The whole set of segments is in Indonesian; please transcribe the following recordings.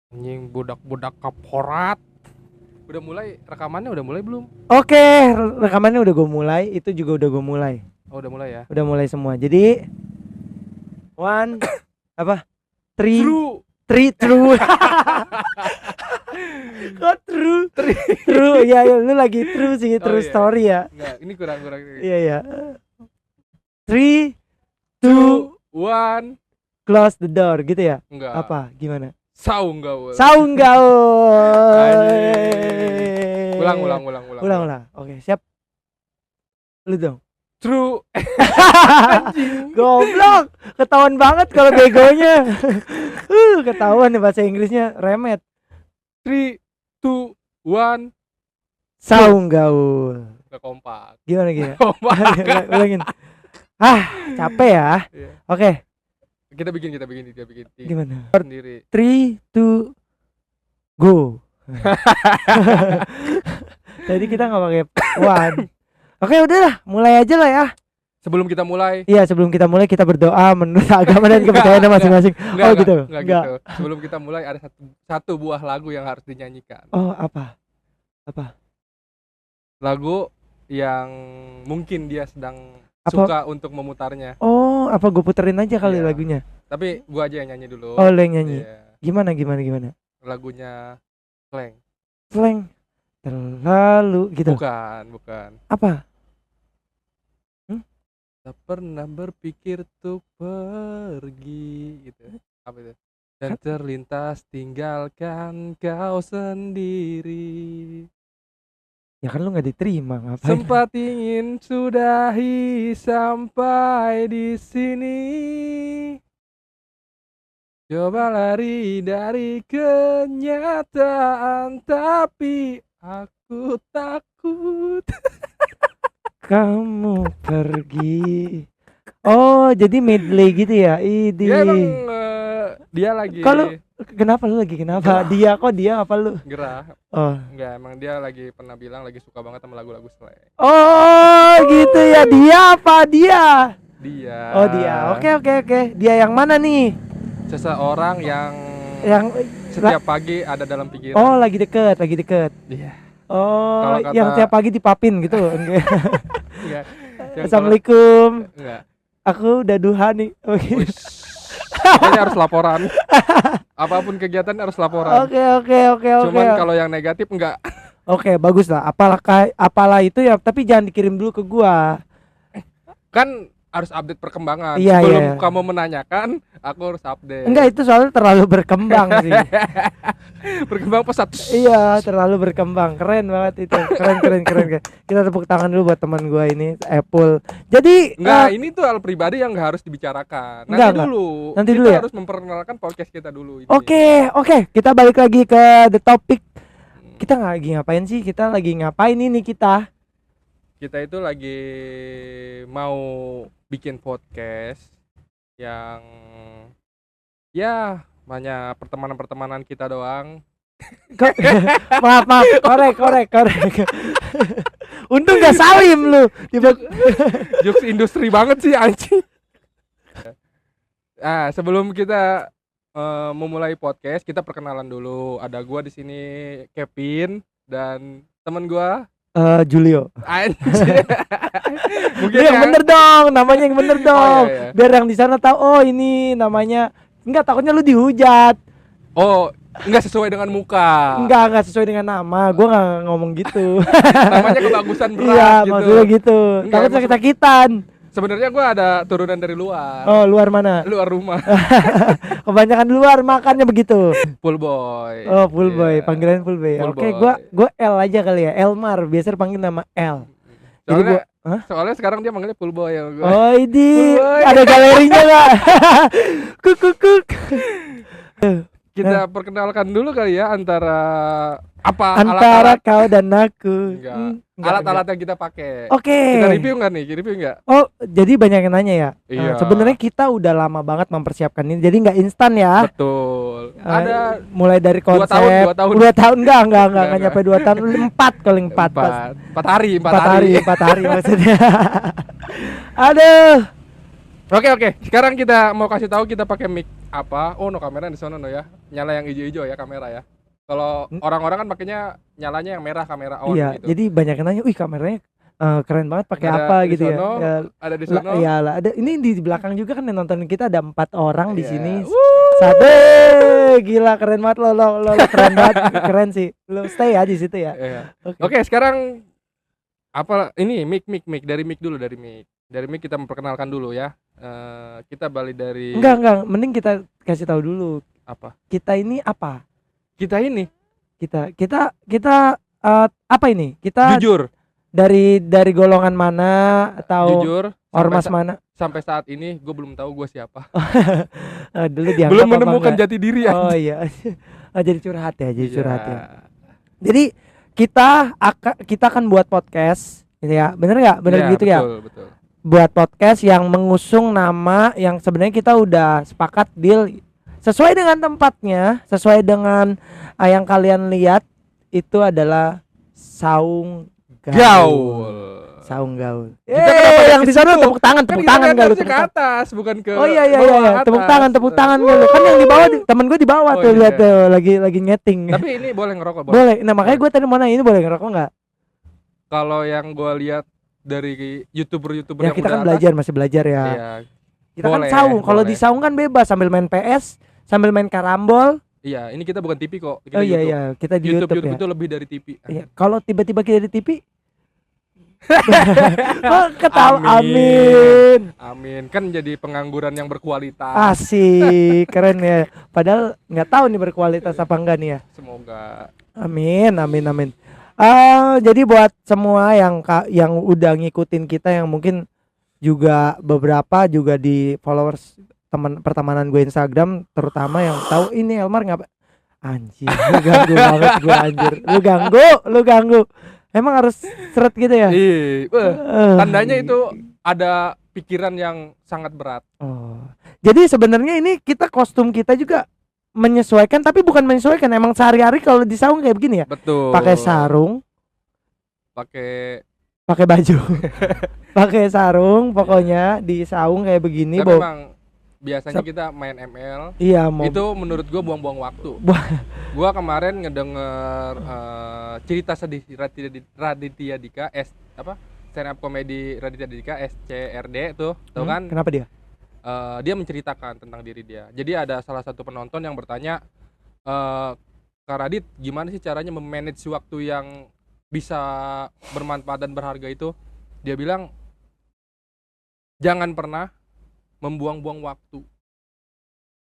Anjing budak-budak kaporat. Udah mulai rekamannya udah mulai belum? Oke, rekamannya udah gue mulai, itu juga udah gue mulai. Oh, udah mulai ya. Udah mulai semua. Jadi one apa? Three true. Kok true? True. Ya, lu lagi true sih, true iya. story ya. Enggak, ini kurang. Iya ya. 3 2 1 close the door gitu ya? Enggak. Apa? Gimana? Saung gaul. Ulang. Oke, siap. Lu dong. True. Goblok. Ketahuan banget kalau begonya. Ketahuan nih bahasa Inggrisnya remet. 3 2 1 Saung gaul. Enggak kompak. Gimana? Kompak. Ulangin. Capek ya. Iya. Oke. Kita bikin. Gimana? Sendiri. 3 2 go. Tadi kita enggak pakai one. Oke, udahlah, mulai aja lah ya. Sebelum kita mulai. Iya, sebelum kita mulai kita berdoa menurut agama dan kepercayaan masing-masing. Enggak. Sebelum kita mulai ada satu buah lagu yang harus dinyanyikan. Oh, apa? Lagu yang mungkin dia sedang suka untuk memutarnya. Oh, apa gue puterin aja kali Iya. lagunya? Tapi gua aja yang nyanyi dulu. Oh, lu yang nyanyi. Iya. Gimana? Lagunya Slang. Terlalu gitu. Bukan. Apa? Tak pernah berpikir untuk pergi gitu. Apa itu? Dan terlintas tinggalkan kau sendiri. Ya kan lu nggak diterima, ngapain? Sempat ingin sudahi sampai di sini. Coba lari dari kenyataan, tapi aku takut. Kamu pergi. Oh, jadi medley gitu ya? Idi. Ya emang dia lagi. Kalau kenapa lu lagi kenapa? Gerah. Dia apa lu? Gerah. Oh. Enggak, emang dia lagi pernah bilang lagi suka banget sama lagu-lagu Slang. Oh, gitu ya. Dia apa dia? Dia. Oh, dia. Oke. Dia yang mana nih? Seseorang yang setiap pagi ada dalam pikiran. Oh, lagi deket. Iya. Oh, yang tiap pagi dipapin gitu. Enggak. Assalamualaikum. Enggak. Aku udah duha nih. Oke. Pokoknya harus laporan. Apapun kegiatan harus laporan. Oke. Cuman kalau yang negatif enggak. Oke, bagus lah. Apalah itu ya, tapi jangan dikirim dulu ke gua. Kan harus update perkembangan. Iya, Sebelum kamu menanyakan, aku harus update. Enggak, itu soalnya terlalu berkembang sih. Berkembang pesat. Iya, terlalu berkembang. Keren banget itu. Keren. Kita tepuk tangan dulu buat teman gua ini, Apple. Jadi ini tuh hal pribadi yang enggak harus dibicarakan. Nanti dulu kita ya. harus memperkenalkan podcast kita dulu ini. Oke. Kita balik lagi ke the topic. Kita lagi ngapain sih? Kita lagi ngapain ini kita? Kita itu lagi mau bikin podcast yang ya banyak pertemanan kita doang. Maaf, korek. Untung gak salim lu. Jokes industri banget sih anjing. Sebelum kita memulai podcast, kita perkenalan dulu. Ada gua di sini, Kevin, dan teman gua Julio. Anjir. Mungkin yang bener dong, namanya yang bener dong. Iya. Biar yang di sana tahu, oh ini namanya. Enggak, takutnya lu dihujat. Oh, enggak sesuai dengan muka. Enggak sesuai dengan nama. Gua enggak ngomong gitu. Namanya kebagusan berat iya, gitu. maksudnya gitu. Takut sakit-sakitan. Sebenarnya gua ada turunan dari luar. Oh, luar mana? Luar rumah. Kebanyakan luar makannya begitu. Full boy. Oh, full boy. Panggilan full boy. Oke, gua L aja kali ya. Elmar, biasa dipanggil nama L. Soalnya sekarang dia manggilnya full boy ya. Oh, ini ada galerinya enggak? Kuk. Kita perkenalkan dulu kali ya antara alat-alat kau dan aku. Alat-alat yang kita pakai. Oke. Kita review enggak? Oh, jadi banyak yang nanya ya. Iya. Sebenarnya kita udah lama banget mempersiapkan ini. Jadi enggak instan ya. Betul. Ada mulai dari konsep 2 tahun. 2 tahun enggak nyampe 2 tahun. 4 hari maksudnya. Aduh. Oke. Sekarang kita mau kasih tahu kita pakai mic apa. Oh, no kamera di sana no ya. Nyala yang hijau-hijau ya kamera ya. Kalau orang-orang kan pakainya nyalanya yang merah kamera on Iya, gitu. jadi banyak yang nanya, "Wih, kameranya keren banget pakai Ada apa di gitu ya?" sono, Ya, ada di sono. iya lah. Ada ini di belakang juga kan yang nonton kita ada 4 orang di Iya. sini. Wuh. Satu, gila keren banget lo keren banget, keren sih. Lo stay ya di situ ya. Iya. Oke. Oke, sekarang apa ini mic dari mic dulu dari mic kita memperkenalkan dulu ya. Kita balik dari Enggak, mending kita kasih tahu dulu. apa? Kita ini apa? Kita ini Kita apa ini? Kita jujur, dari golongan mana atau jujur ormas mana? sampai saat ini gue belum tahu gue siapa. Dulu dianggap Belum apa menemukan enggak? jati diri Oh aja. iya. Jadi curhat ya, jadi Iya. curhat ya. Jadi kita akan buat podcast, gitu ya. Bener nggak? Bener Iya, gitu ya. Betul. Buat podcast yang mengusung nama yang sebenarnya kita udah sepakat deal sesuai dengan tempatnya, sesuai dengan yang kalian lihat itu adalah Saung Gaul. Saung Gaul. Kita kenapa Yang ke di sana situ? tepuk tangan Kan enggak lu? harusnya Tepuk ke tangan. atas, bukan ke Oh iya bawah tepuk atas. tangan enggak lu. Kan yang di bawah temen gue di bawah Oh, tuh iya. lihat tuh lagi nyeting. Tapi ini boleh ngerokok, Boleh. Nah, makanya gue tadi mau nanya ini boleh ngerokok enggak? Kalau yang gue lihat dari youtuber Ya yang kita kan udah atas, masih belajar ya. iya, Kita boleh, kan saung. Kalau boleh. di saung kan bebas sambil main PS, sambil main karambol. iya, ini kita bukan TV kok. Kita Oh iya YouTube. iya, kita di YouTube YouTube, ya. itu lebih dari TV. Iya. Kalau tiba-tiba kita di TV, oh, ketawa. Amin. Amin. Kan jadi pengangguran yang berkualitas. Asik, keren ya. Padahal nggak tahu nih berkualitas apa enggak nih ya. Semoga. Amin. Jadi buat semua yang udah ngikutin kita, yang mungkin juga beberapa juga di followers teman pertemanan gue Instagram, terutama yang tahu ini Elmar ngapa anjir, lu ganggu banget gue anjir. Lu ganggu. Emang harus seret gitu ya? Iya. Tandanya Iya. itu ada pikiran yang sangat berat. Oh. Jadi sebenarnya ini kita kostum kita juga menyesuaikan, tapi bukan menyesuaikan, emang sehari-hari kalau di saung kayak begini ya. Betul. Pakai sarung, pakai baju. Pakai sarung, pokoknya di saung kayak begini. Tapi memang biasanya kita main ML. Iya, mau Itu menurut gua buang-buang waktu. Gua kemarin ngedenger cerita sedih Raditya Dika stand up comedy Raditya Dika SCRD tuh, tahu kan? Kenapa dia? Dia menceritakan tentang diri dia. Jadi ada salah satu penonton yang bertanya, Kak Radit, gimana sih caranya memanage waktu yang bisa bermanfaat dan berharga itu? Dia bilang, jangan pernah membuang-buang waktu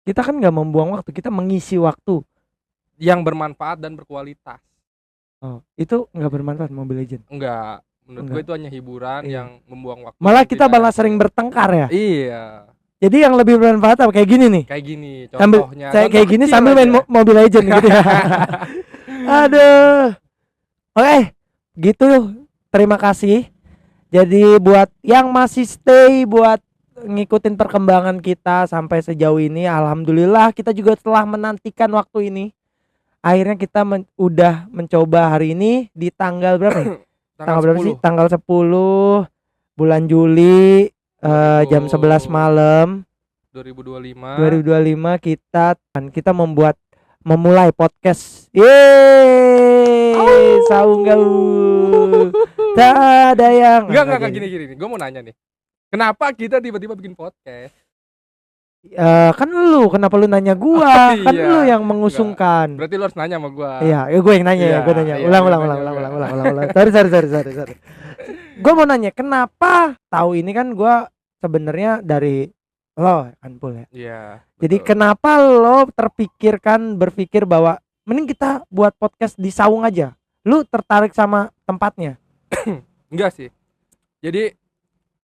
Kita kan nggak membuang waktu, kita mengisi waktu. yang bermanfaat dan berkualitas. Oh, itu nggak bermanfaat Mobile Legend. Enggak, menurut gue Enggak. itu hanya hiburan Iya. yang membuang waktu. Malah kita Tidak malah ada- sering bertengkar ya. Iya, Jadi yang lebih bermanfaat apa kayak gini nih? kayak gini Sambil contohnya. saya kayak Contoh gini kecil sambil main aja. Mobile Legend gitu ya. Aduh. Oke, gitu. Terima kasih. Jadi buat yang masih stay buat ngikutin perkembangan kita sampai sejauh ini, alhamdulillah kita juga telah menantikan waktu ini. Akhirnya kita udah mencoba hari ini di tanggal berapa nih? Tanggal berapa sih? Tanggal 10 bulan Juli jam 11 malam 2025. kita memulai podcast. Yeay, saung gaul. Tak ada yang Enggak gini. Gue mau nanya nih. Kenapa kita tiba-tiba bikin podcast? Kan lu, kenapa lu nanya gua? Kan Iya. lu yang mengusungkan. Berarti lu harus nanya sama gua. Iya, gue yang nanya ya, Iya, gue nanya. iya, Ulang. gua nanya. Sorry. Gue mau nanya, kenapa tahu ini kan gua sebenarnya dari lo kan Pul ya. Iya. Jadi betul. kenapa lo berpikir bahwa mending kita buat podcast di saung aja? Lu tertarik sama tempatnya? Enggak sih. Jadi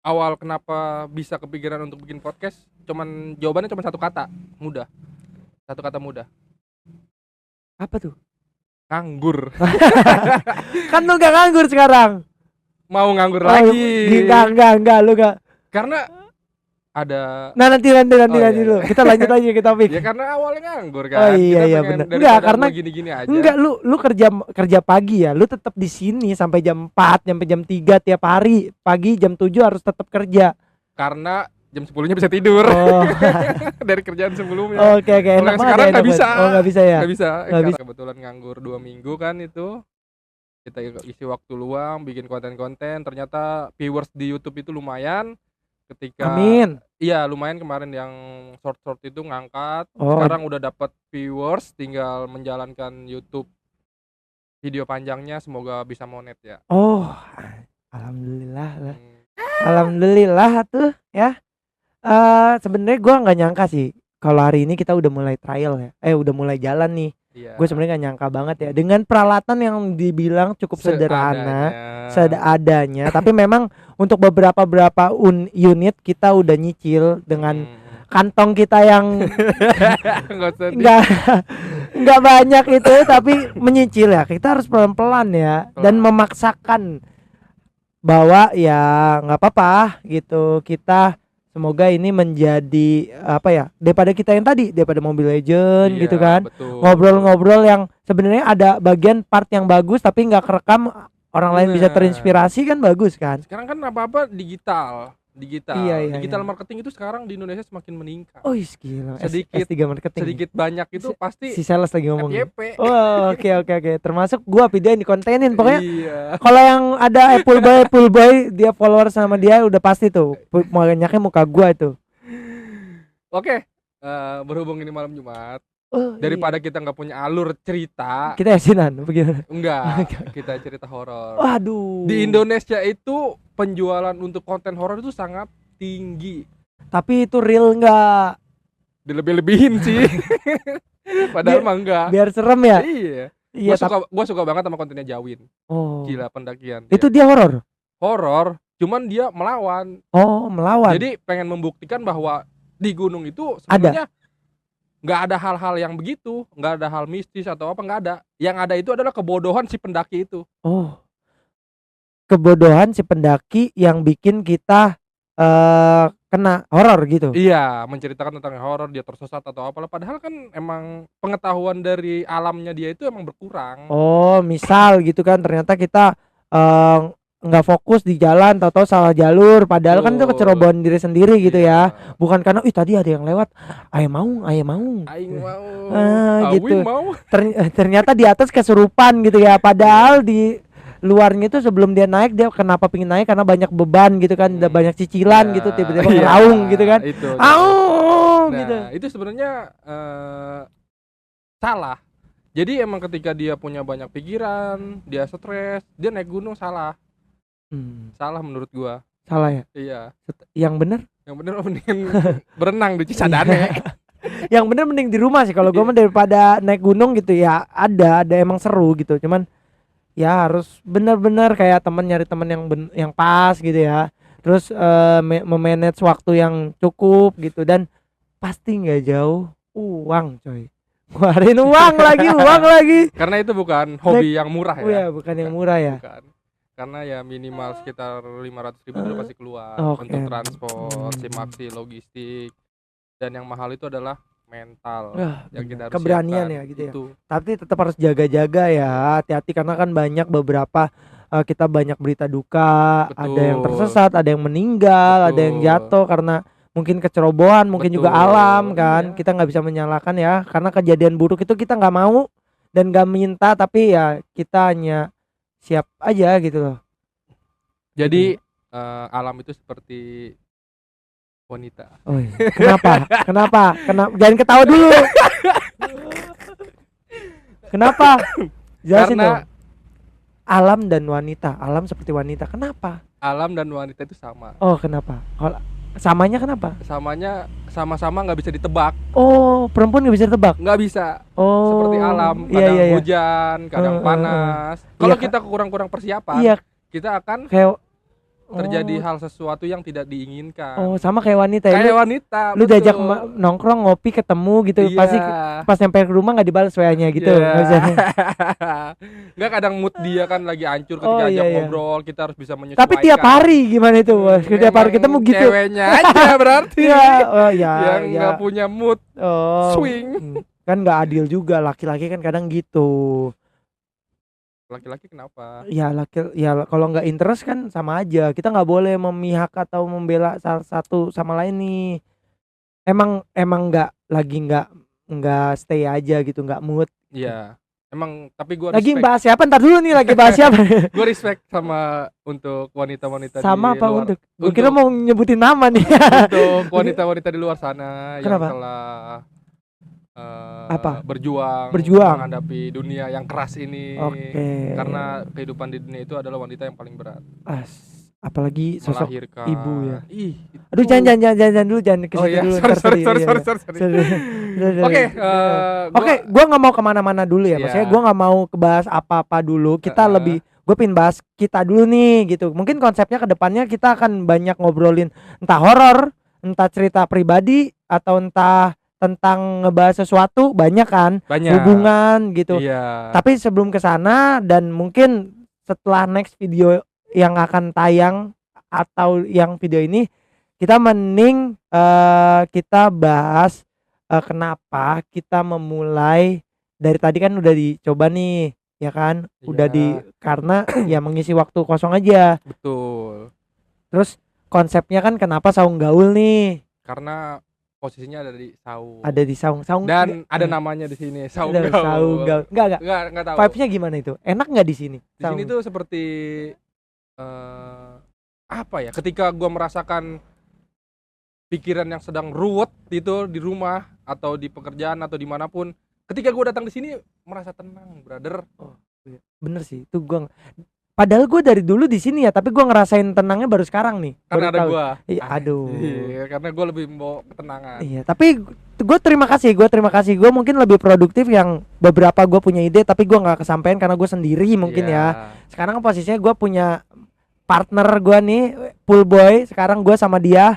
awal kenapa bisa kepikiran untuk bikin podcast, jawabannya cuma satu kata, mudah. Satu kata mudah. Apa tuh? Nganggur. Kan lu gak nganggur sekarang. Mau nganggur lagi. Enggak, lu gak. Karena ada Nah nanti iya. lu. Kita lanjut aja ke topik. ya karena awalnya nganggur kan. Oh iya, Kita pengen bener. daripada Enggak, karena- gua gini-gini aja. Enggak, lu kerja pagi ya. Lu tetap di sini sampai jam 4, sampai jam 3 tiap hari. Pagi jam 7 harus tetap kerja. Karena jam 10-nya bisa tidur. Oh. Dari kerjaan sebelumnya. Oke, Kalau enak yang banget sekarang ya, enak nggak bisa. banget. Oh, nggak bisa ya? Nggak bisa. Nggak Karena kebetulan nganggur 2 minggu kan itu. Kita isi waktu luang, bikin konten-konten. Ternyata viewers di YouTube itu lumayan. Ketika Amin. iya lumayan kemarin yang short itu ngangkat. Oh. Sekarang udah dapat viewers, tinggal menjalankan YouTube video panjangnya, semoga bisa monet ya. Oh, alhamdulillah lah. Alhamdulillah tuh ya. Sebenarnya gue nggak nyangka sih kalau hari ini kita udah mulai trial ya. Udah mulai jalan nih. Iya. Gue sebenarnya nggak nyangka banget ya dengan peralatan yang dibilang cukup sederhana, seadanya. Tapi memang untuk beberapa unit kita udah nyicil dengan kantong kita yang nggak banyak itu, tapi menyicil ya. Kita harus pelan-pelan ya dan memaksakan bahwa ya nggak apa-apa gitu. Kita semoga ini menjadi apa ya, daripada kita yang tadi, daripada Mobile Legend gitu kan. Betul. Ngobrol-ngobrol yang sebenarnya ada bagian part yang bagus tapi nggak kerekam, orang lain bisa terinspirasi kan, bagus kan. Sekarang kan apa-apa digital. Iya. Digital marketing itu sekarang di Indonesia semakin meningkat. Oh gila. Sedikit S3 marketing. Sedikit banyak itu pasti si sales lagi ngomong. FYP. Oh, oke. Termasuk gua videoin dikontenin pokoknya. Iya. Kalau yang ada Apple Boy dia follower sama dia udah pasti tuh. Banyaknya muka gua itu. Oke. Berhubung ini malam Jumat. Daripada kita nggak punya alur cerita, kita yasinan bagaimana? Enggak, kita cerita horor. Waduh. Di Indonesia itu penjualan untuk konten horor itu sangat tinggi. Tapi itu real nggak? Dilebih-lebihin sih. Padahal mah enggak. Biar serem ya? Iya. Gua suka banget sama kontennya Jawin. Oh. Gila pendakian. Itu dia horor? Horor, cuman dia melawan. Oh, melawan. Jadi pengen membuktikan bahwa di gunung itu sebenarnya nggak ada hal-hal yang begitu, nggak ada hal mistis atau apa, nggak ada. Yang ada itu adalah kebodohan si pendaki itu. Oh, kebodohan si pendaki yang bikin kita kena horor gitu. Iya, menceritakan tentang horor, dia tersesat atau apalah. Padahal kan emang pengetahuan dari alamnya dia itu emang berkurang. Oh, misal gitu kan, ternyata kita nggak fokus di jalan, tahu-tahu salah jalur, padahal kan itu kecerobohan diri sendiri gitu ya. Bukan karena tadi ada yang lewat, aing mau aing mau gitu. Mau. Ternyata di atas kesurupan gitu ya, padahal di luarnya itu sebelum dia naik, dia kenapa pingin naik karena banyak beban gitu kan, ada banyak cicilan gitu, tiba-tiba ngelaung gitu kan. Itu, gitu. Itu sebenarnya salah. Jadi emang ketika dia punya banyak pikiran, dia stres, dia naik gunung salah. Salah menurut gua. Salah ya? Iya. Yang bener mending berenang di Cisadane. Yang bener mending di rumah sih kalau gua mah, daripada naik gunung gitu ya. Ada emang seru gitu. Cuman ya harus bener-bener kayak nyari temen yang pas gitu ya. Terus memanage waktu yang cukup gitu, dan pasti nggak jauh uang coy. Ngeluarin uang lagi. Karena itu bukan hobi yang murah ya. Iya, bukan yang murah ya. Bukan. Karena ya minimal sekitar 500.000 udah pasti keluar untuk transport, simaksi, logistik. Dan yang mahal itu adalah mental yang kita harus keberanian siapkan. Ya gitu ya. Tapi tetap harus jaga-jaga ya, hati-hati karena kan banyak beberapa kita banyak berita duka. Betul. Ada yang tersesat, ada yang meninggal, ada yang jatuh karena mungkin kecerobohan, mungkin juga alam kan. Kita nggak bisa menyalahkan ya, karena kejadian buruk itu kita nggak mau dan nggak minta, tapi ya kita hanya siap aja gitu loh. Jadi alam itu seperti wanita. Oh iya. Kenapa? Jangan ketawa dulu. Kenapa? Jelasin dong. Alam dan wanita. Alam seperti wanita. Kenapa? Alam dan wanita itu sama. Oh, kenapa? Kalau samanya kenapa? Samanya sama-sama nggak bisa ditebak. Oh, perempuan nggak bisa ditebak? Nggak bisa. Oh, seperti alam, kadang hujan, kadang panas. Kalau kita kurang persiapan, kita akan kayak terjadi hal sesuatu yang tidak diinginkan. Oh, sama kayak wanita ya. Kayak wanita. Lu diajak nongkrong, ngopi, ketemu gitu, pasti pas nyampe ke rumah nggak dibalas WA-nya gitu. Nggak, kadang mood dia kan lagi hancur ketika ajak ngobrol, kita harus bisa menyesuaikan. Tapi tiap hari gimana itu? Tiap hari ketemu gitu. Ceweknya aja berarti. Yang nggak punya mood swing. Kan nggak adil juga, laki-laki kan kadang gitu. laki-laki kenapa? Ya kalau nggak interest kan sama aja. Kita nggak boleh memihak atau membela salah satu sama lain nih. Emang nggak stay aja gitu, nggak mood. Iya. Emang tapi gue Lagi respect. bahas siapa? Ntar dulu nih lagi bahas siapa? Gue respect sama untuk wanita-wanita Sama di apa luar. untuk? Gue kira mau nyebutin nama nih. Untuk wanita-wanita di luar sana yang Kenapa? telah Apa? berjuang menghadapi dunia yang keras ini. Oke. Karena kehidupan di dunia itu adalah wanita yang paling berat. Apalagi sosok Melahirkan. ibu ya. Ih, Aduh, jangan dulu, jangan ke Oh situ iya, dulu. sorry. Sorry. Oke, Oke, gua nggak mau kemana-mana dulu ya. Maksudnya Iya. gua nggak mau kebahas apa-apa dulu. Kita Heeh. gue pengen bahas kita dulu nih gitu. Mungkin konsepnya ke depannya kita akan banyak ngobrolin entah horor, entah cerita pribadi, atau entah tentang ngebahas sesuatu, banyak kan, Banyak. hubungan gitu. Iya. Tapi sebelum ke sana dan mungkin setelah next video yang akan tayang atau yang video ini, kita mending kita bahas kenapa kita memulai dari tadi kan udah dicoba nih, ya kan? Udah Iya. karena ya mengisi waktu kosong aja. Betul. Terus konsepnya kan kenapa saung gaul nih? Karena posisinya ada di saung. Ada di saung Dan ada namanya di sini, saung ada gaul. saung gaul. Enggak. Enggak tahu. Vibes-nya gimana itu? Enak nggak di sini? Di sini tuh seperti apa ya? Ketika gua merasakan pikiran yang sedang ruwet gitu di rumah atau di pekerjaan atau dimanapun, ketika gua datang di sini merasa tenang, brother. Bener sih, itu padahal gue dari dulu di sini ya, tapi gue ngerasain tenangnya baru sekarang nih. Karena baru ada tahu. gua. Iya, aduh. Iya, karena gua lebih mau ketenangan. Iya, tapi gue terima kasih. Gue mungkin lebih produktif yang beberapa gue punya ide, tapi gue nggak kesampaian karena gue sendiri mungkin Iya. ya. Sekarang posisinya gue punya partner gue nih, Pool Boy. Sekarang gue sama dia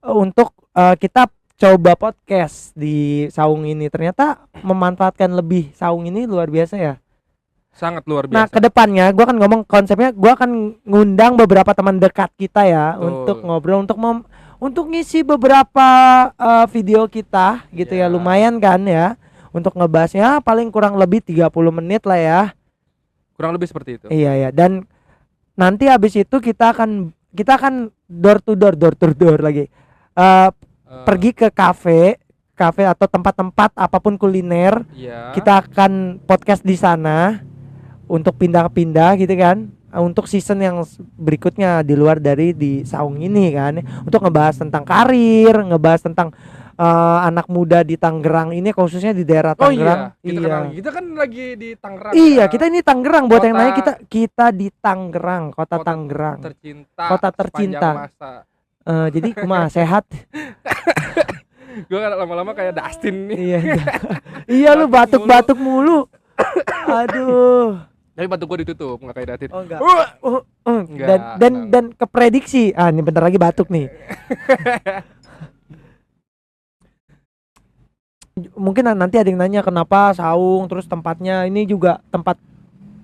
untuk kita coba podcast di saung ini. Ternyata memanfaatkan lebih saung ini luar biasa ya. Sangat luar biasa. Nah, kedepannya gue akan ngomong konsepnya, gue akan ngundang beberapa teman dekat kita ya. Betul. Untuk ngobrol, untuk ngisi beberapa video kita gitu ya. Ya. Lumayan kan ya, untuk ngebahasnya paling kurang lebih 30 menit lah ya. Kurang lebih seperti itu. Iya ya. Dan nanti habis itu kita akan door to door lagi. Pergi ke kafe atau tempat-tempat apapun kuliner. Iya. Kita akan podcast di sana untuk pindah-pindah gitu kan, untuk season yang berikutnya di luar dari di saung ini kan, untuk ngebahas tentang karir, ngebahas tentang anak muda di Tangerang ini, khususnya di daerah Tangerang. Kita kan lagi di Tangerang. Iya, ya. kita ini Tangerang, buat yang Kota- nanya kita di Tangerang, kota Tangerang. Kota tercinta. sepanjang masa. Jadi kumaha sehat? Gue kan lama-lama kayak Dustin nih. Iya. Iya, lu batuk-batuk mulu. Aduh. Tapi batuk gue ditutup, nggak kayak Dustin. Oh enggak. Enggak, Dan keprediksi. Ini bentar lagi batuk nih. Mungkin nanti ada yang nanya kenapa saung, terus tempatnya ini juga tempat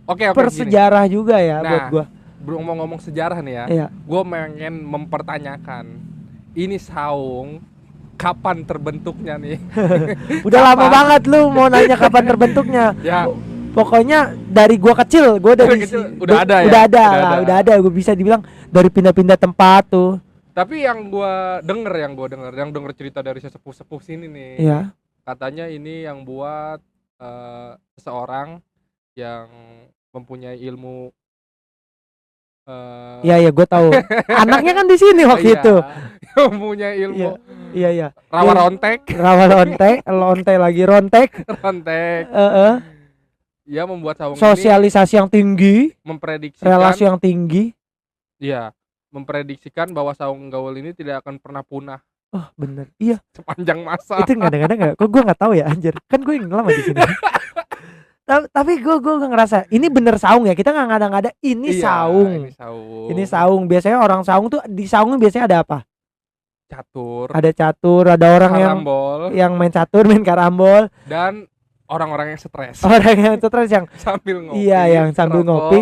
Oke, bersejarah juga ya buat gua. Ngomong-ngomong sejarah nih ya. Iya. Gue pengen mempertanyakan, ini saung kapan terbentuknya nih? Udah lama Kapan? banget lu mau nanya kapan terbentuknya. Ya, Pokoknya dari gua kecil, gua Dari kecil udah ada ya? Udah ada. Gua bisa dibilang dari pindah-pindah tempat tuh. tapi yang gue denger cerita dari sesepuh-sepuh sini nih. Iya. Katanya ini yang buat seseorang yang mempunyai ilmu. Iya, gua tahu. Anaknya kan di sini waktu itu. Mempunyai ilmu. Iya. Rawa rontek. Rawa lonte lagi rontek. Rontek. Ya, membuat saung ini Sosialisasi yang tinggi, memprediksikan. relasi yang tinggi. Iya, memprediksikan bahwa saung gaul ini tidak akan pernah punah Oh, bener. Iya. sepanjang masa. Itu kadang-kadang enggak. Kok gua enggak tahu ya, anjir. Kan gue yang lama di sini. Tapi gue ngerasa ini bener saung ya. Kita enggak ngada-ngada ini Iya, saung. Ini saung. Ini saung. Biasanya orang saung tuh di saung biasanya ada apa? Catur. Ada catur, ada orang karambol, yang main catur, main karambol, dan orang-orang yang stres orang yang stres yang sambil ngopi. yang sambil ngerokok, ngopi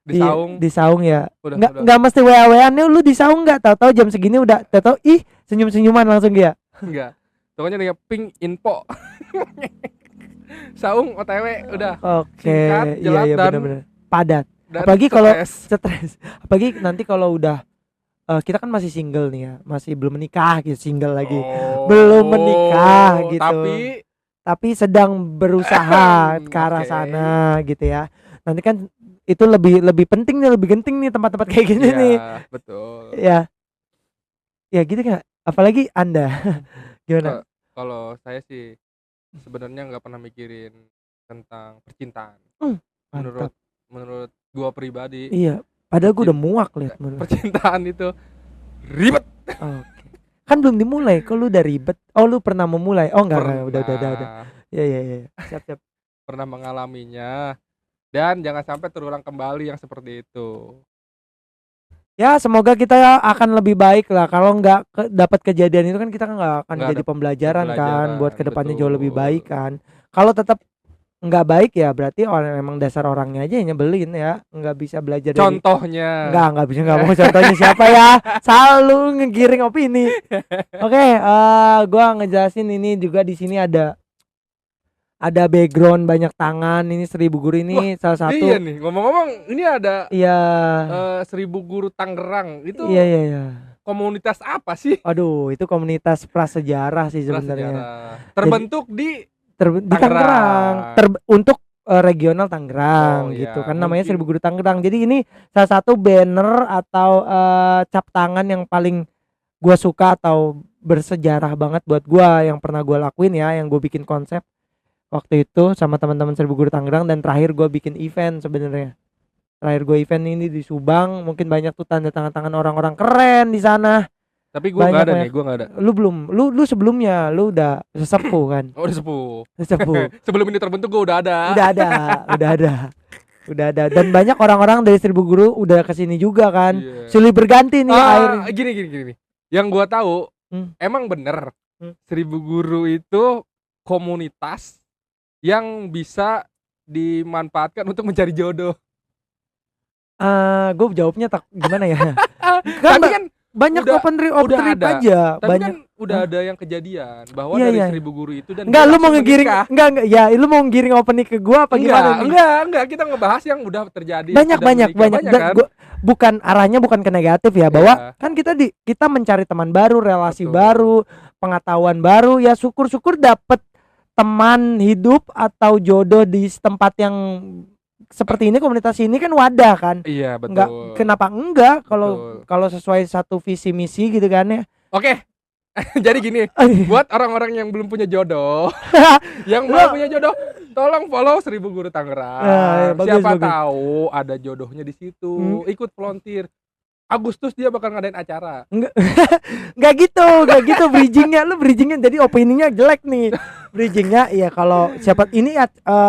di saung. di saung ya. Udah. Enggak mesti WA-WA-an lu di saung enggak, tahu-tahu jam segini udah tahu-tahu senyum-senyuman langsung dia. Enggak. Pokoknya dia ping info. Saung OTW udah Oke, singkat, iya jelas, iya dan benar-benar padat. dan Apalagi kalau stres. stres. Apalagi nanti kalau udah kita kan masih single nih ya, masih belum menikah gitu, single lagi. Belum menikah gitu. Tapi sedang berusaha ke arah Oke. sana gitu ya. Nanti kan itu lebih lebih penting nih, lebih genting nih tempat-tempat kayak gini Iya, nih. betul. Ya, ya gitu kan. Apalagi Anda gimana? Kalau saya sih sebenarnya nggak pernah mikirin tentang percintaan. Mantap. Menurut gua pribadi, Iya, padahal gue udah muak liat percintaan itu ribet. Oke. Kan belum dimulai, kok lu udah ribet? Oh, lu pernah memulai? Oh, enggak, udah. Ya. Siap. Pernah mengalaminya, dan jangan sampai terulang kembali yang seperti itu. Ya, semoga kita akan lebih baik lah. Kalau nggak dapat kejadian itu kan kita nggak akan Nggak jadi ada pembelajaran kan, buat kedepannya jauh lebih betul. baik kan. Kalau tetap nggak baik ya berarti orang emang dasar orangnya aja yang nyebelin ya, nggak bisa belajar dari. Contohnya. Nggak bisa, nggak mau contohnya siapa ya. Selalu ngegiring opini. Oke, gua ngejelasin ini juga di sini ada background banyak tangan. Ini 1000 Guru ini. Wah, salah satu. Iya nih, ngomong-ngomong ini ada iya 1000 Guru Tangerang itu. Iya. Komunitas apa sih? Aduh, itu komunitas prasejarah sih sebenarnya. Terbentuk di Tangerang. Untuk regional Tangerang gitu kan, namanya 1000 Guru Tangerang. Jadi ini salah satu banner atau cap tangan yang paling gua suka atau bersejarah banget buat gua, yang pernah gua lakuin ya, yang gua bikin konsep waktu itu sama teman-teman 1000 Guru Tangerang, dan terakhir gua bikin event sebenarnya. Terakhir gua event ini di Subang, mungkin banyak tuh tanda tangan orang-orang keren di sana. Tapi gua enggak ada nih, gua enggak ada. Lu belum, lu sebelumnya lu udah sesepuh kan? Oh, udah sepuh. Sebelum ini terbentuk gua udah ada. Udah ada. Dan banyak orang-orang dari 1000 Guru udah kesini juga kan. Silih berganti nih air. Gini. Yang gua tahu, emang bener 1000 Guru itu komunitas yang bisa dimanfaatkan untuk mencari jodoh. Gue jawabnya gimana ya? Tapi kan banyak open trip aja. Tapi banyak kan udah ada yang kejadian bahwa dari 1000 Guru itu, dan enggak, lu mau ngegiring enggak, lu mau ngegiring opening ke gua apa gimana? Enggak, kita ngebahas yang udah terjadi. Banyak. Kan? Bukan arahnya bukan ke negatif ya, bahwa kan kita mencari teman baru, relasi baru, pengetahuan baru, ya syukur-syukur dapet teman hidup atau jodoh di tempat yang seperti ini, komunitas ini kan wadah kan. Iya, betul. Enggak, kenapa enggak kalau sesuai satu visi misi gitu kan ya. Oke. Jadi gini, buat orang-orang yang belum punya jodoh, yang mau punya jodoh, tolong follow 1000 Guru Tangerang. Siapa tahu ada jodohnya di situ. Ikut volunteer. Agustus dia bakal ngadain acara. Enggak gitu bridgingnya jadi opininya jelek nih. Bridgingnya ya kalau siapa ini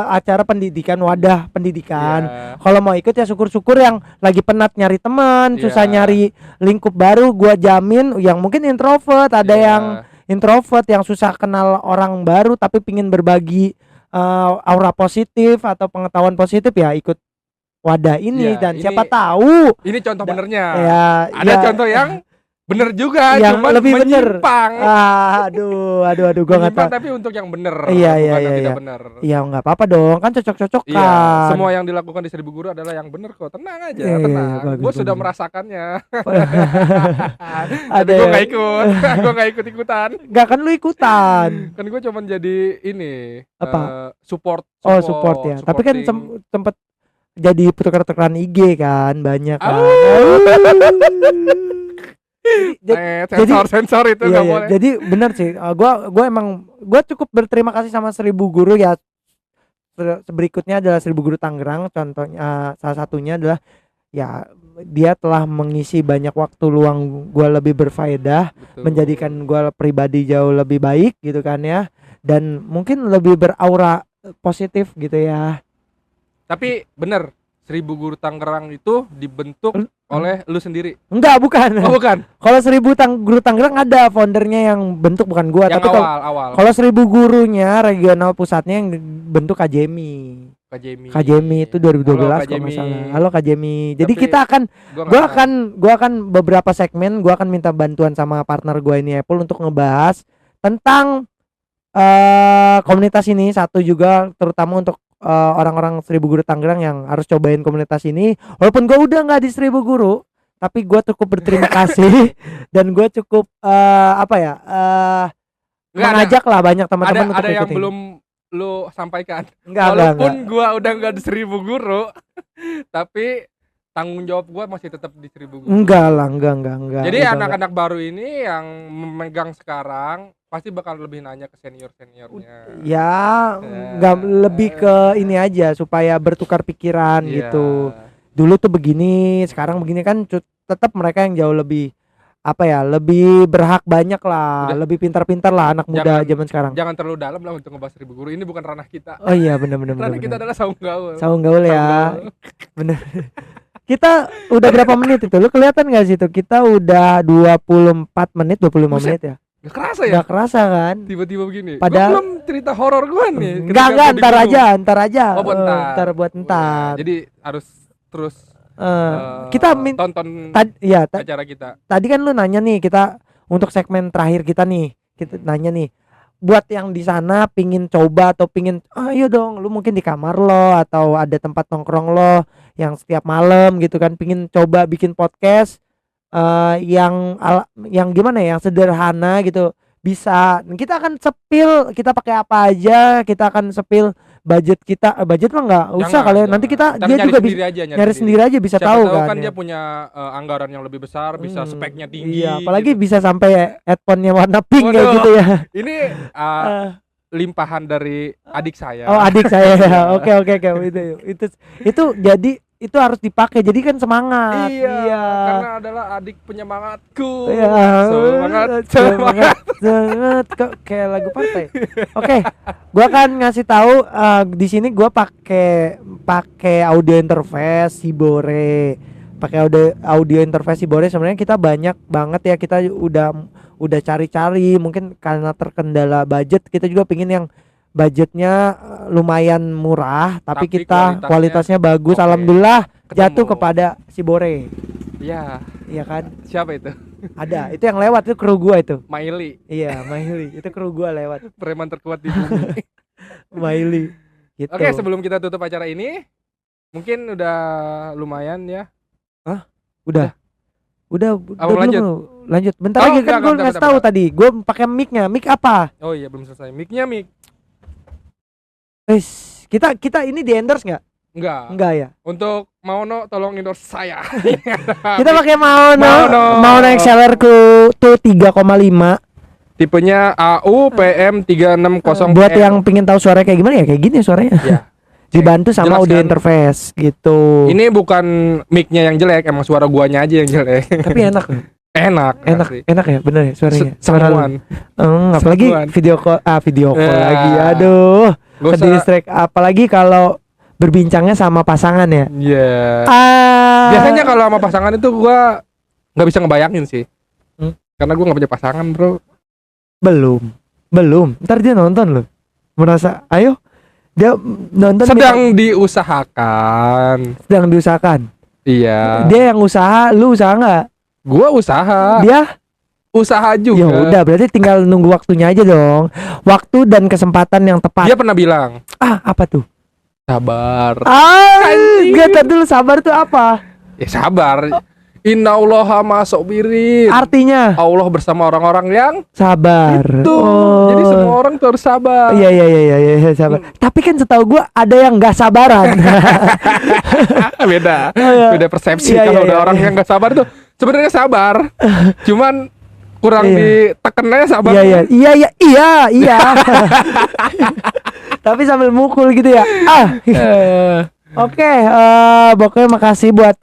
acara pendidikan, wadah pendidikan. Kalau mau ikut ya syukur-syukur, yang lagi penat nyari teman, susah nyari lingkup baru, gua jamin yang mungkin introvert, ada yang introvert yang susah kenal orang baru tapi pingin berbagi aura positif atau pengetahuan positif, ya ikut wadah ini. Dan siapa tahu ini contoh benernya. Ada contoh yang bener juga, yang cuman lebih menyimpang. Aduh, gua nggak tahu. Tapi untuk yang bener. Iya. Bener. Iya, nggak apa-apa dong, kan cocok-cocok kan. Iya, semua yang dilakukan di 1000 Guru adalah yang bener kok. Tenang aja, tenang. Gue sudah merasakannya. Ada gue nggak ikut. Gue nggak ikut-ikutan. Nggak, kan lu ikutan. Kan gue cuma jadi ini support. Support ya. Tapi kan sempet jadi tukar-tukaran IG kan, banyak kan. Sensor itu nggak boleh. Jadi benar sih, gue cukup berterima kasih sama 1000 Guru ya. Berikutnya adalah 1000 Guru Tangerang, contohnya salah satunya adalah ya dia telah mengisi banyak waktu luang gue lebih berfaedah. Betul. Menjadikan gue pribadi jauh lebih baik gitu kan ya, dan mungkin lebih beraura positif gitu ya. Tapi bener, 1000 Guru Tangerang itu dibentuk oleh lu sendiri? Enggak, bukan. Oh, bukan. Kalau 1000 Guru Tangerang ada foundernya yang bentuk, bukan gua. Yang tapi awal. Kalau 1000 gurunya regional pusatnya yang bentuk KJMI itu 2012 kalau nggak salah. Halo KJMI. Jadi kita akan gua akan beberapa segmen, gua akan minta bantuan sama partner gua ini Apple untuk ngebahas tentang komunitas ini satu juga terutama untuk orang-orang Seribu Guru Tangerang yang harus cobain komunitas ini. Walaupun gue udah nggak di Seribu Guru, tapi gue cukup berterima kasih dan gue cukup mengajak lah banyak teman-teman untuk ada yang ikutin. belum lu sampaikan. Enggak. Walaupun gua udah nggak di Seribu Guru, tapi tanggung jawab gua masih tetap di Seribu Guru. Enggak. Jadi Udah anak-anak baru ini yang memegang sekarang pasti bakal lebih nanya ke seniornya. Ya, nggak lebih ke ini aja supaya bertukar pikiran Iya. gitu. Dulu tuh begini, sekarang begini kan tetap mereka yang jauh lebih lebih berhak banyak lah, Udah. lebih pintar-pintar lah anak muda zaman sekarang. Jangan terlalu dalam lah untuk ngebahas Seribu Guru. Ini bukan ranah kita. Oh iya benar. Ranah kita adalah saung gaul. Saung gaul ya. Gaul. Bener. Kita udah berapa menit itu? Lu kelihatan gak sih itu? Kita udah 24 menit, 25 Buset. menit ya. Gak kerasa ya? Gak kerasa kan? Tiba-tiba begini. Padahal- Gua belum cerita horor gua nih. Enggak, ketika gua di ntar gunung. aja. Oh, bentar. Ntar buat ntar. Jadi harus terus Kita tonton acara kita. tadi kan lu nanya nih, kita untuk segmen terakhir kita nih, kita nanya nih, buat yang di sana pingin coba atau pingin ayo dong, lu mungkin di kamar lo atau ada tempat nongkrong lo yang setiap malam gitu kan, pingin coba bikin podcast yang gimana ya, yang sederhana gitu, bisa. Kita akan sepil kita pakai apa aja, kita akan sepil budget kita. Budget mah nggak usah kali ya, nanti kita Ntar dia nyari juga sendiri bisa aja, nyari sendiri aja, bisa Siapa tahu kan ya. dia punya anggaran yang lebih besar, bisa speknya tinggi. Iya, apalagi gitu. bisa sampai headphone-nya warna pink kayak Waduh. gitu ya. Ini limpahan dari adik saya. Oh, adik saya ya. Oke. Itu jadi itu harus dipakai. Jadi kan semangat. Iya. Karena adalah adik penyemangatku. Iya. Semangat. Kok kayak lagu partai. Oke. Gua akan ngasih tahu di sini gua pakai audio interface Sibore. Pakai audio interface Sibore. Sebenarnya kita banyak banget ya, kita udah cari-cari, mungkin karena terkendala budget, kita juga pingin yang budgetnya lumayan murah tapi kita kualitasnya bagus. oke. Alhamdulillah jatuh Ketemu. kepada Sibore. Iya. Iya kan? Siapa itu? Ada, itu yang lewat itu kru gua itu. Maili, Iya, Maili. Itu kru gua lewat. preman terkuat di bumi. Maili. Gitu. Oke, sebelum kita tutup acara ini, mungkin udah lumayan ya. Udah Apa lanjut? belum? Lanjut. Bentar Oh, lagi kan enggak, gua bentar, ngasih tahu bentar. tadi. Gua pakai mic-nya. Mic apa? Oh iya, belum selesai. Mic-nya mic. Kita ini di endorse nggak? Enggak. Enggak ya. Untuk Maono tolong endorse saya. Kita pakai Maono XLR tuh 3,5. Tipenya AU PM 360. Buat yang pingin tahu suaranya kayak gimana ya, kayak gini suaranya. ya. Dibantu sama Jelas audio kan? interface gitu. Ini bukan mic-nya yang jelek, emang suara guanya aja yang jelek. Tapi enak loh. Enak Enak ya, bener ya suaranya. Semuan. Apalagi Semuan. video call Ya. lagi. Aduh. Gak Ke usah. distract, apalagi kalau berbincangnya sama pasangan ya. Iya. Ah. Biasanya kalau sama pasangan itu gua nggak bisa ngebayangin sih. Karena gua nggak punya pasangan, bro. belum. Ntar dia nonton loh. Merasa, ayo. Dia nonton Sedang diusahakan. sedang diusahakan. Iya. Dia yang usaha, lu usaha nggak? Gua usaha. Dia Usaha juga. ya udah, berarti tinggal nunggu waktunya aja dong. Waktu dan kesempatan yang tepat. Dia pernah bilang, Apa tuh? sabar. Anjing. Gak dulu, sabar tuh apa? Ya sabar. Innallaha ma'as-sabirin. Artinya Allah bersama orang-orang yang sabar. itu. Jadi semua orang tuh harus sabar. Iya, sabar. Tapi kan setahu gua ada yang nggak sabaran. Beda. Beda persepsi. Iya, Kalau iya, ada iya, orang iya. yang nggak sabar tuh sebenarnya sabar. Cuman kurang Iya. ditekennya sabar. Iya. Tapi sambil mukul gitu ya. Oke, pokoknya makasih buat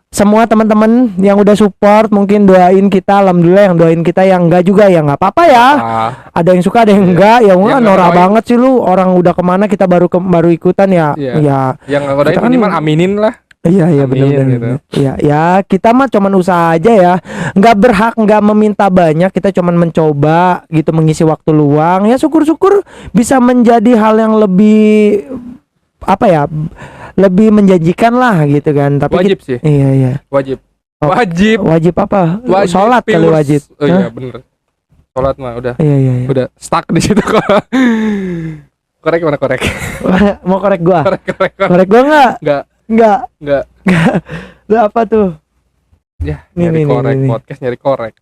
semua teman-teman yang udah support. Mungkin doain kita, alhamdulillah. Yang doain kita, yang enggak juga ya nggak apa-apa ya. Ada yang suka, ada yang enggak. Ya Yang wah, nggak norak doain. banget sih lu. Orang udah kemana kita baru ikutan ya. Iya. Ya. Yang nggak godain Kita kan- minimal aminin lah. Iya Amin, benar-benar. gitu. Ya kita mah cuman usaha aja ya. Nggak berhak, nggak meminta banyak. Kita cuman mencoba gitu, mengisi waktu luang. Ya syukur-syukur bisa menjadi hal yang lebih lebih menjanjikan lah gitu kan. Tapi Wajib sih. Iya. Wajib. Oh, Wajib. Wajib apa? Wajib Sholat kali viewers. wajib. Oh iya Hah? bener. Sholat mah udah Iya. udah stuck di situ kok. Korek mana korek? Mau korek gua? Korek. Korek gua enggak? Enggak. Enggak. Lu apa tuh? Ya, Nih, nyari nih, korek, nih. podcast nyari korek.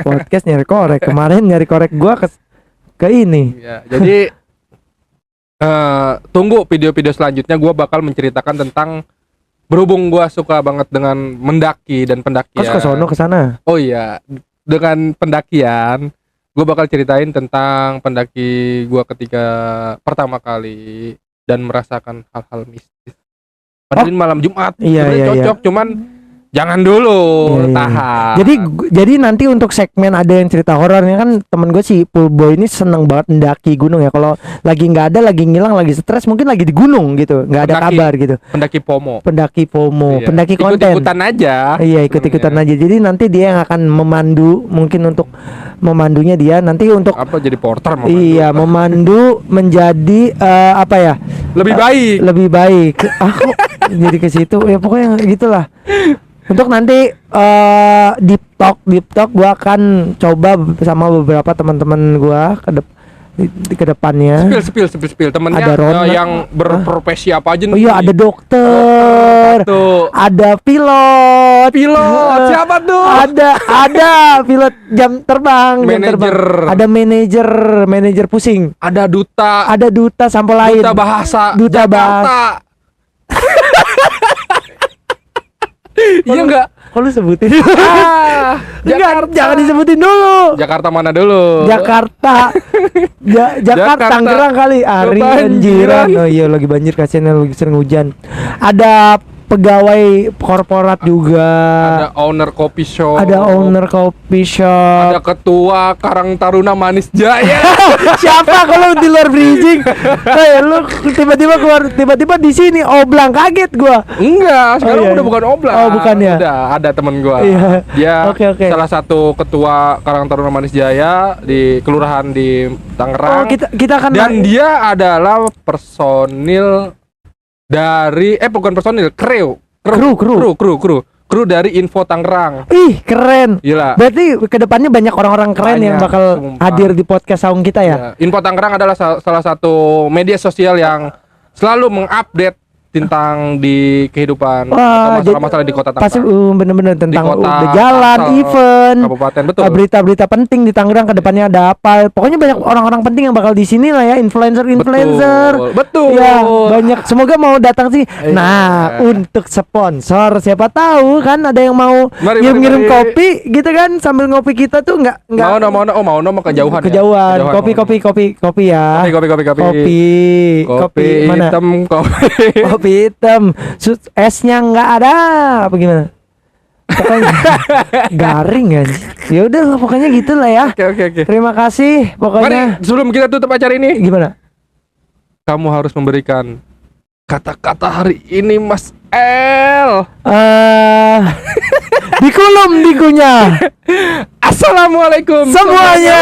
Podcast nyari korek. Kemarin nyari korek gua ke ini. Ya, jadi tunggu video-video selanjutnya gua bakal menceritakan tentang berhubung gua suka banget dengan mendaki dan pendakian. Kos ke sono ke sana. Oh iya, dengan pendakian gue bakal ceritain tentang pendaki gue ketika pertama kali dan merasakan hal-hal mistis. Padahal ini malam Jumat, Iya, sebenarnya iya, cocok, cuman jangan dulu, Iya. tahan. Jadi nanti untuk segmen ada yang cerita horornya kan temen gue si Pulboy ini seneng banget mendaki gunung ya. Kalau lagi nggak ada, lagi ngilang, lagi stres, mungkin lagi di gunung gitu, nggak ada Pendaki. kabar gitu. Pendaki FOMO, Pendaki FOMO, Iya. pendaki konten. Ikut-ikutan aja. Iya, ikut-ikutan sebenarnya. aja. Jadi nanti dia yang akan memandu, mungkin untuk memandunya dia nanti untuk Apa jadi porter mau iya memandu menjadi apa ya? lebih baik. Lebih baik. Aku jadi ke situ ya pokoknya gitulah. Untuk nanti deep talk gua akan coba sama beberapa teman-teman gua ke depannya. Spill temennya Ada Ronald. yang berprofesi apa aja Oh iya, ada dokter, tuh. ada pilot, Siapa tuh? ada pilot jam terbang, Manajer. ada manajer pusing, Ada duta, ada duta sampel lain, duta bahasa Duta Jakarta. Iya enggak? Kok lu sebutin? Ah, Enggak, jangan disebutin dulu. Jakarta mana dulu? Jakarta, Jakarta, Jakarta. Tangerang kali. Ari Kebanjiran. anjiran. Oh iya, lagi banjir, kasihan lagi sering hujan. Ada pegawai korporat juga. Ada owner coffee shop. Ada owner coffee shop. Ada ketua Karang Taruna Manis Jaya. Siapa kalau di luar bridging? Lu tiba-tiba keluar, tiba-tiba di sini oblang, kaget gua. Enggak, sekarang iya, udah iya. bukan oblang. Oh, bukan ya? Udah ada temen gua. Iya. Dia Oke. salah satu ketua Karang Taruna Manis Jaya di kelurahan di Oh, Tangerang. kita akan Dan dia adalah personil dari bukan personil, kru dari Info Tangerang. Ih, keren. Gila. Berarti kedepannya banyak orang-orang keren yang Banyak, bakal sumpah. hadir di podcast saung kita ya. Ya, Info Tangerang adalah salah satu media sosial yang selalu mengupdate tentang di kehidupan Wah, atau masalah-masalah di kota Pasti Tangerang. bener-bener tentang kota, udah jalan, Tangsel, event, Kabupaten, betul. berita-berita penting di Tangerang kedepannya ada apa. Pokoknya banyak orang-orang penting yang bakal di sini lah ya, influencer. Betul. Ya, banyak. Semoga mau datang sih. Iya. Nah, untuk sponsor siapa tahu kan ada yang mau Mari. ngirim kopi gitu kan sambil ngopi kita tuh nggak Mau mah kejauhan. kejauhan. Ya. Kopi ya. Kopi mana? hitam, Kopi hitam. Esnya nggak ada. Apa gimana? Pokoknya garing kan. Ya udah pokoknya gitulah ya. Oke. Terima kasih Mari pokoknya. sebelum kita tutup acara ini, Gimana? kamu harus memberikan kata-kata hari ini, Mas El. Dikulum dikunya Assalamualaikum semuanya.